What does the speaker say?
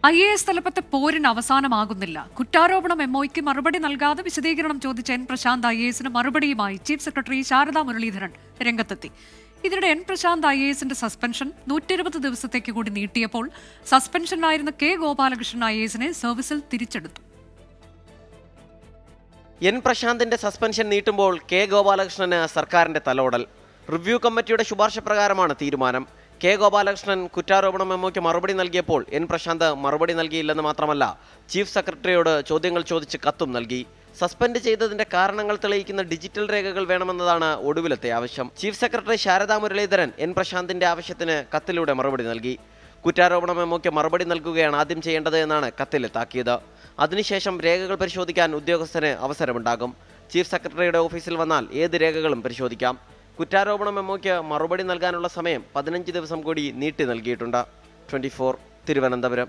IAS തലപ്പത്തെ പോരിന് അവസാനമാകുന്നില്ല. കുറ്റാരോപണ മെമ്മോയ്ക്ക് മറുപടി നൽകാതെ വിശദീകരണം ചോദിച്ച എൻ പ്രശാന്ത് IASന് മറുപടിയുമായി ചീഫ് സെക്രട്ടറി ശാരദാ മുരളീധരൻ രംഗത്തെത്തി. ഇതിനിടെ എൻ പ്രശാന്ത് IASന്റെ സസ്പെൻഷൻ 120 ദിവസത്തേക്ക് കൂടി നീട്ടിയപ്പോൾ സസ്പെൻഷനിലായിരുന്ന കെ ഗോപാലകൃഷ്ണൻ IASനെ സർവീസിൽ തിരിച്ചെടുത്തു. എൻ പ്രശാന്തിന്റെ സസ്പെൻഷൻ നീട്ടുമ്പോൾ കെ ഗോപാലകൃഷ്ണന് സർക്കാരിന്റെ തലോടൽ. റിവ്യൂ കമ്മിറ്റിയുടെ ശുപാർശ പ്രകാരമാണ് തീരുമാനം. കെ ഗോപാലകൃഷ്ണൻ കുറ്റാരോപണ മെമ്മോയ്ക്ക് മറുപടി നൽകിയപ്പോൾ എൻ പ്രശാന്ത് മറുപടി നൽകിയില്ലെന്ന് മാത്രമല്ല, ചീഫ് സെക്രട്ടറിയോട് ചോദ്യങ്ങൾ ചോദിച്ച് കത്തും നൽകി. സസ്പെൻഡ് ചെയ്തതിന്റെ കാരണങ്ങൾ തെളിയിക്കുന്ന ഡിജിറ്റൽ രേഖകൾ വേണമെന്നതാണ് ഒടുവിലത്തെ ആവശ്യം. Chief secretary Sharada Muraleedharan N പ്രശാന്തിന്റെ ആവശ്യത്തിന് കത്തിലൂടെ മറുപടി നൽകി. കുറ്റാരോപണ മെമ്മോയ്ക്ക് മറുപടി നൽകുകയാണ് ആദ്യം ചെയ്യേണ്ടത് എന്നാണ് കത്തിലെ താക്കീത്. അതിനുശേഷം രേഖകൾ പരിശോധിക്കാൻ ഉദ്യോഗസ്ഥന് അവസരമുണ്ടാകും. ചീഫ് സെക്രട്ടറിയുടെ ഓഫീസിൽ വന്നാൽ ഏത് രേഖകളും പരിശോധിക്കാം. കുറ്റാരോപണ മെമ്മോയ്ക്ക് മറുപടി നൽകാനുള്ള സമയം 15 ദിവസം കൂടി നീട്ടി നൽകിയിട്ടുണ്ട്. 24 തിരുവനന്തപുരം.